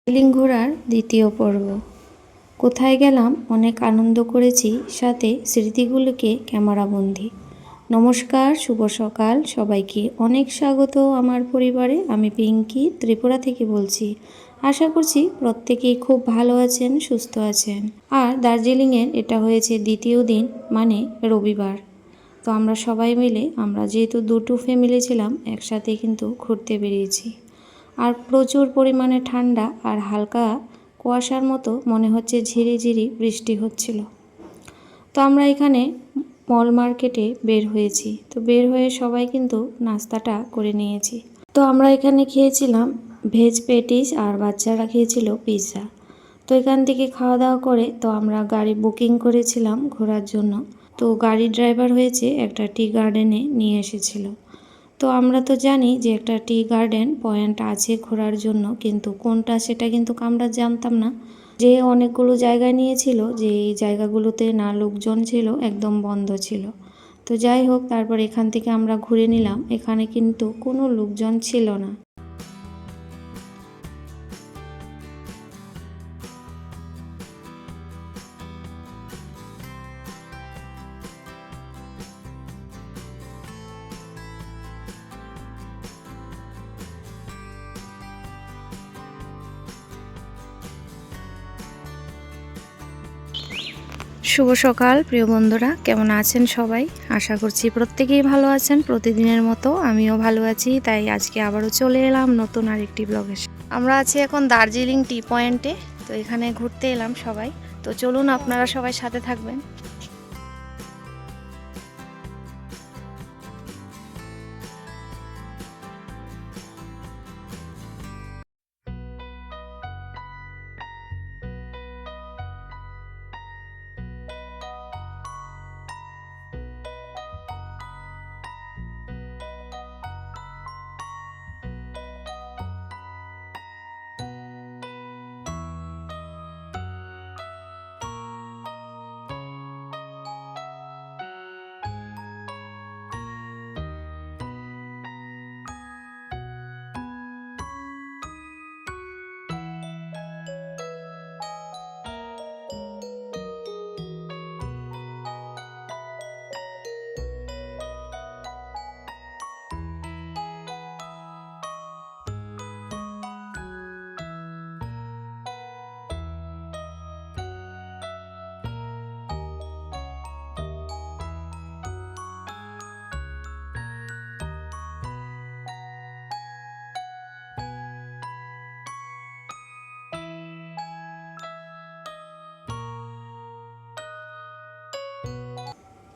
দার্জিলিং ঘোরার দ্বিতীয় পর্ব। কোথায় গেলাম, অনেক আনন্দ করেছি, সাথে স্মৃতিগুলোকে ক্যামেরাবন্দি। নমস্কার, শুভ সকাল সবাইকে, অনেক স্বাগত আমার পরিবারে। আমি পিঙ্কি ত্রিপুরা থেকে বলছি। আশা করছি প্রত্যেকেই খুব ভালো আছেন, সুস্থ আছেন। আর দার্জিলিংয়ের এটা হয়েছে দ্বিতীয় দিন, মানে রবিবার। তো আমরা সবাই মিলে, আমরা যেহেতু দুটো ফ্যামিলি ছিলাম, একসাথে কিন্তু ঘুরতে বেরিয়েছি। আর প্রচুর পরিমাণে ঠান্ডা আর হালকা কুয়াশার মতো মনে হচ্ছে, ঝিরিঝিরি বৃষ্টি হচ্ছিল। তো আমরা এখানে মল মার্কেটে বের হয়েছি। তো বের হয়ে সবাই কিন্তু নাস্তাটা করে নিয়েছি। তো আমরা এখানে খেয়েছিলাম ভেজ পেটিস, আর বাচ্চারা খেয়েছিল পিৎজা। তো এখান থেকে খাওয়া দাওয়া করে তো আমরা গাড়ি বুকিং করেছিলাম ঘোরার জন্য। তো গাড়ির ড্রাইভার হয়েছে একটা টি গার্ডেনে নিয়ে এসেছিল। তো আমরা তো জানি যে একটা টি গার্ডেন পয়েন্ট আছে ঘোরার জন্য, কিন্তু কোনটা সেটা কিন্তু আমরা জানতাম না। যে অনেকগুলো জায়গা নিয়েছিল, যে এই জায়গাগুলোতে না লোকজন ছিল, একদম বন্ধ ছিল। তো যাই হোক, তারপর এখান থেকে আমরা ঘুরে নিলাম। এখানে কিন্তু কোনো লোকজন ছিল না। শুভ সকাল প্রিয় বন্ধুরা, কেমন আছেন সবাই? আশা করছি প্রত্যেকেই ভালো আছেন। প্রতিদিনের মতো আমিও ভালো আছি, তাই আজকে আবারও চলে এলাম নতুন আরেকটি ব্লগে। আমরা আছি এখন দার্জিলিং টি পয়েন্টে। তো এখানে ঘুরতে এলাম সবাই। তো চলুন, আপনারা সবাই সাথে থাকবেন।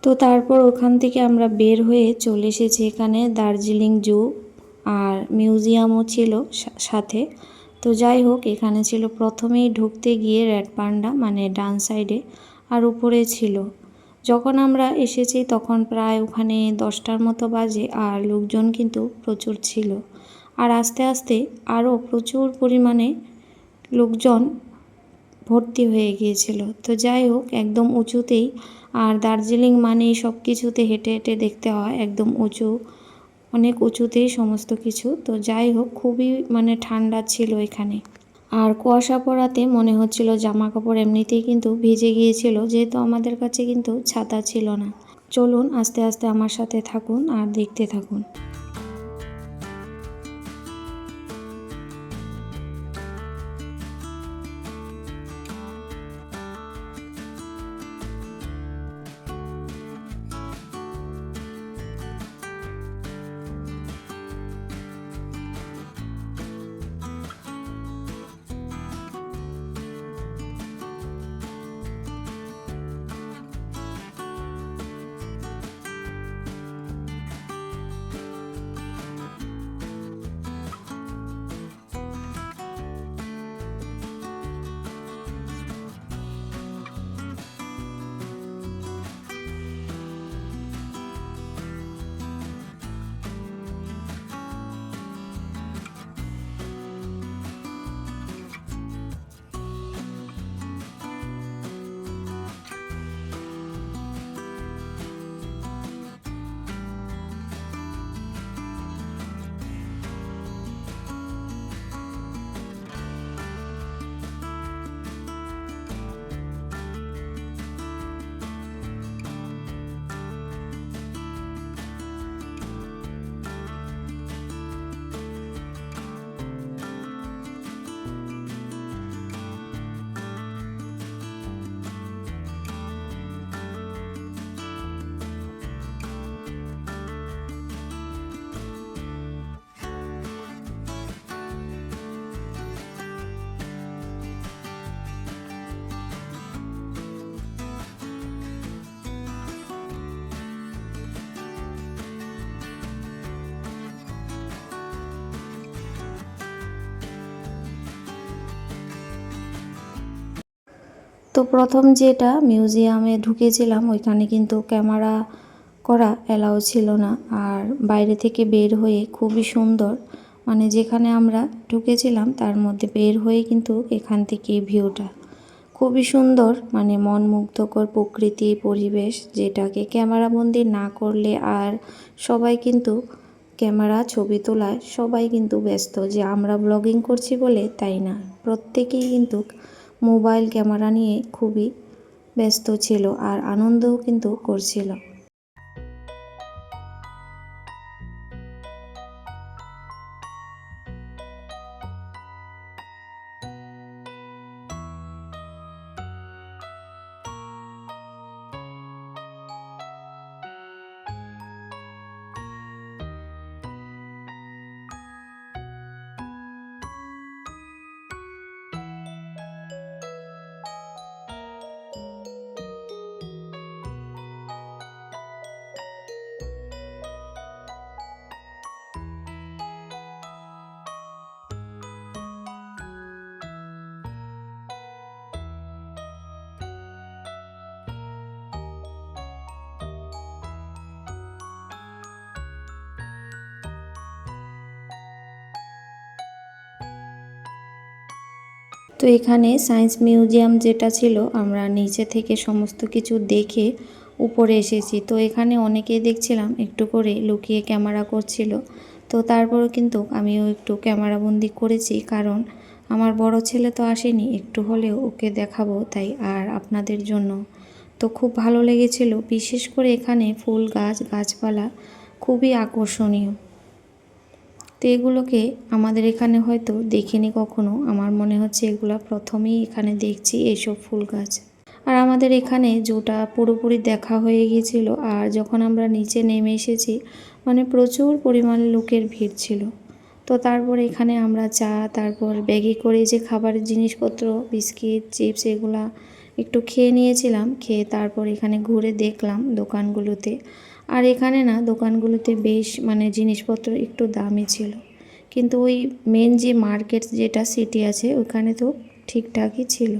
তো তারপর ওখান থেকে আমরা বের হয়ে চলে এসেছি এখানে দার্জিলিং জু, আর মিউজিয়ামও ছিল সাথে। তো যাই হোক, এখানে ছিল প্রথমেই ঢুকতে গিয়ে রেড পান্ডা, মানে ডান সাইডে, আর উপরে ছিল। যখন আমরা এসেছি তখন প্রায় ওখানে 10টার মতো বাজে, আর লোকজন কিন্তু প্রচুর ছিল। আর আস্তে আস্তে আরও প্রচুর পরিমাণে লোকজন ভর্তি হয়ে গিয়েছিল। তো যাই হোক, একদম উঁচুতেই, আর দার্জিলিং মানেই সব কিছুতে হেঁটে হেঁটে দেখতে হয়, একদম উঁচু, অনেক উঁচুতেই সমস্ত কিছু। তো যাই হোক, খুবই মানে ঠান্ডা ছিল এখানে। আর কুয়াশা পড়াতে মনে হচ্ছিল জামা কাপড় এমনিতেই কিন্তু ভিজে গিয়েছিল, যেহেতু আমাদের কাছে কিন্তু ছাতা ছিল না। চলুন আস্তে আস্তে আমার সাথে থাকুন আর দেখতে থাকুন। তো প্রথম যেটা মিউজিয়ামে ঢুকেছিলাম ওইখানে কিন্তু ক্যামেরা করা অ্যালাউ ছিল না, আর বাইরে থেকে বের হয়ে খুবই সুন্দর, মানে যেখানে আমরা ঢুকেছিলাম তার মধ্যে বের হয়ে কিন্তু এখান থেকে ভিউটা খুবই সুন্দর, মানে মন মুগ্ধকর প্রকৃতি পরিবেশ, যেটাকে ক্যামেরাবন্দি না করলে আর সবাই কিন্তু ক্যামেরা ছবি তোলায় সবাই কিন্তু ব্যস্ত, যে আমরা ব্লগিং করছি বলে তাই না, প্রত্যেকেই কিন্তু মোবাইল ক্যামেরা নিয়ে খুবই ব্যস্ত ছিল আর আনন্দও কিন্তু করছিল। তো এখানে সায়েন্স মিউজিয়াম যেটা ছিল, আমরা নিচে থেকে সমস্ত কিছু দেখে উপরে এসেছি। তো এখানে অনেকেই দেখছিলাম একটু করে লুকিয়ে ক্যামেরা করছিল, তো তারপরও কিন্তু আমিও একটু ক্যামেরাবন্দি করেছি, কারণ আমার বড় ছেলে তো আসেনি, একটু হলেও ওকে দেখাবো তাই, আর আপনাদের জন্য। তো খুব ভালো লেগেছিল, বিশেষ করে এখানে ফুল গাছ গাছপালা খুবই আকর্ষণীয়। তো এগুলোকে আমাদের এখানে হয়তো দেখিনি কখনো, আমার মনে হচ্ছে এগুলো প্রথমেই এখানে দেখছি এইসব ফুল গাছ। আর আমাদের এখানে জুটা পুরোপুরি দেখা হয়ে গিয়েছিল, আর যখন আমরা নিচে নেমে এসেছি মানে প্রচুর পরিমাণে লোকের ভিড় ছিল। তো তারপর এখানে আমরা চা, তারপর ব্যাগে করে যে খাবারের জিনিসপত্র বিস্কিট চিপস এগুলা একটু খেয়ে নিয়েছিলাম, খেয়ে তারপর এখানে ঘুরে দেখলাম দোকানগুলোতে। আর এখানে না দোকানগুলোতে বেশ মানে জিনিসপত্র একটু দামি ছিল, কিন্তু ওই মেন যে মার্কেট যেটা সিটি আছে ওখানে তো ঠিকঠাকই ছিল।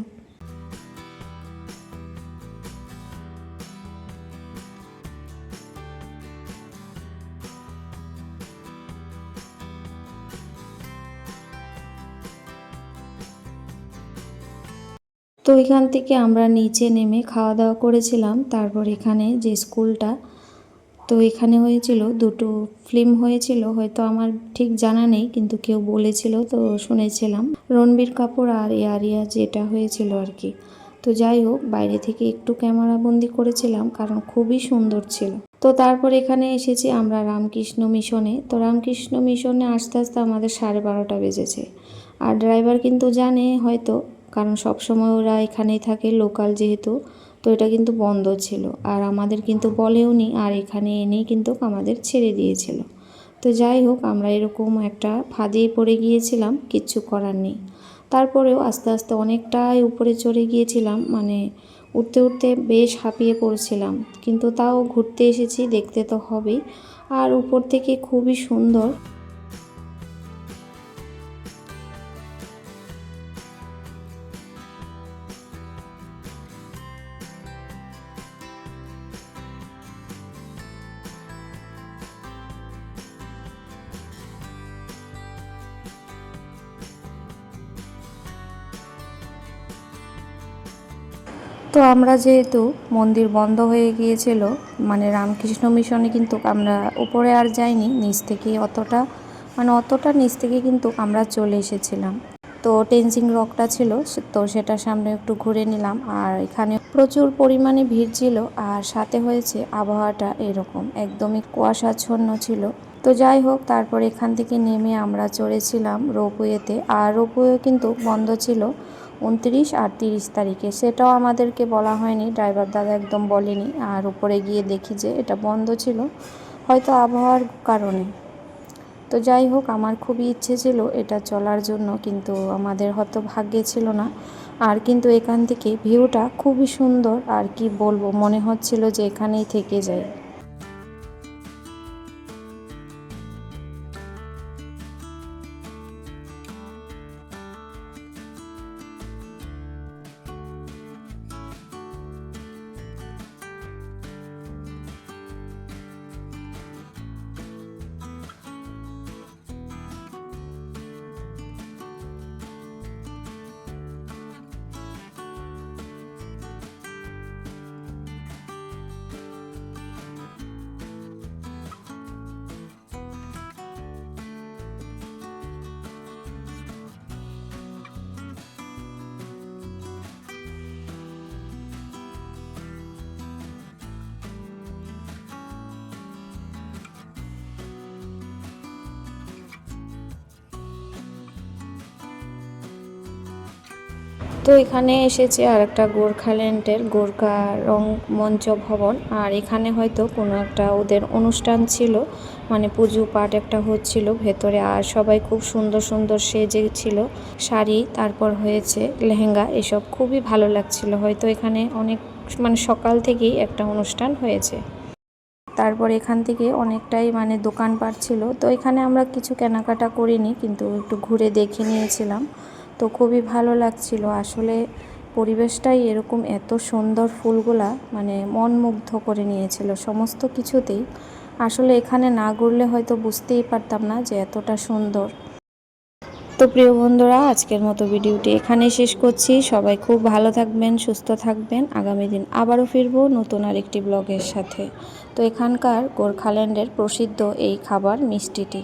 তো এখান থেকে আমরা নিচে নেমে খাওয়া দাওয়া করেছিলাম। তারপর এখানে যে স্কুলটা, তো এখানে হয়েছিল দুটো ফিল্ম হয়েছিল, হয়তো আমার ঠিক জানা নেই, কিন্তু কেউ বলেছিল তো শুনেছিলাম রণবীর কাপুর আর এয়ারিয়া যেটা হয়েছিল আর কি। তো যাই হোক, বাইরে থেকে একটু ক্যামেরা বন্দি করেছিলাম কারণ খুবই সুন্দর ছিল। তো তারপর এখানে এসেছি আমরা রামকৃষ্ণ মিশনে। তো রামকৃষ্ণ মিশনে আস্তে আস্তে আমাদের 12:30 বেজেছে। আর ড্রাইভার কিন্তু জানে হয়তো, কারণ সব সময় ওরা এখানেই থাকে, লোকাল যেহেতু, তো এটা কিন্তু বন্ধ ছিল আর আমাদের কিন্তু বলেও নি, আর এখানে এনেই কিন্তু আমাদের ছেড়ে দিয়েছিল। তো যাই হোক, আমরা এরকম একটা ফাঁদেই পড়ে গিয়েছিলাম, কিচ্ছু করার নেই। তারপরেও আস্তে আস্তে অনেকটাই উপরে চড়ে গিয়েছিলাম, মানে উঠতে উঠতে বেশ হাঁপিয়ে পড়ছিলাম, কিন্তু তাও ঘুরতে এসেছি, দেখতে তো হবেই। আর উপর থেকে খুবই সুন্দর। তো আমরা যেহেতু মন্দির বন্ধ হয়ে গিয়েছিল, মানে রামকৃষ্ণ মিশনে কিন্তু আমরা উপরে আর যাইনি, নিচ থেকে অতটা নিচ থেকে কিন্তু আমরা চলে এসেছিলাম। তো টেনজিং রকটা ছিল, তো সেটার সামনে একটু ঘুরে নিলাম। আর এখানে প্রচুর পরিমাণে ভিড় ছিল, আর সাথে হয়েছে আবহাওয়াটা এরকম একদমই কুয়াশাচ্ছন্ন ছিল। তো যাই হোক, তারপর এখান থেকে নেমে আমরা চড়েছিলাম রোপওয়েতে, আর রোপওয়ে কিন্তু বন্ধ ছিল 29 আর 30 তারিখে, সেটাও আমাদেরকে বলা হয়নি, ড্রাইভার দাদা একদম বলেনি। আর উপরে গিয়ে দেখি যে এটা বন্ধ ছিল, হয়তো আবহাওয়ার কারণে। তো যাই হোক, আমার খুবই ইচ্ছে ছিল এটা চলার জন্য, কিন্তু আমাদের হয়তো ভাগ্যে ছিল না। আর কিন্তু এখান থেকে ভিউটা খুবই সুন্দর, আর কি বলবো, মনে হচ্ছিল যে এখানেই থেকে যাই। তো এখানে এসেছে আর একটা গোর্খাল্যান্ডের গোর্খা রঙ্গমঞ্চ ভবন, আর এখানে হয়তো কোনো একটা ওদের অনুষ্ঠান ছিল, মানে পুজো পাঠ একটা হচ্ছিল ভেতরে। আর সবাই খুব সুন্দর সুন্দর সেজেছিল, শাড়ি, তারপর হয়েছে লেহেঙ্গা, এসব খুবই ভালো লাগছিল। হয়তো এখানে অনেক মানে সকাল থেকেই একটা অনুষ্ঠান হয়েছে। তারপর এখান থেকে অনেকটাই মানে দোকানপাট ছিল, তো এখানে আমরা কিছু কেনাকাটা করিনি, কিন্তু একটু ঘুরে দেখে নিয়েছিলাম। তো খুবই ভালো লাগছিল আসলে, পরিবেশটাই এরকম, এত সুন্দর ফুলগুলা মানে মন মুগ্ধ করে নিয়েছিল সমস্ত কিছুতেই। আসলে এখানে না ঘুরলে হয়তো বুঝতেই পারতাম না যে এতটা সুন্দর। তো প্রিয় বন্ধুরা, আজকের মতো ভিডিওটি এখানেই শেষ করছি। সবাই খুব ভালো থাকবেন, সুস্থ থাকবেন। আগামী দিন আবারও ফিরবো নতুন আরেকটি ব্লগের সাথে। তো এখানকার গোর্খাল্যান্ডের প্রসিদ্ধ এই খাবার মিষ্টিটি।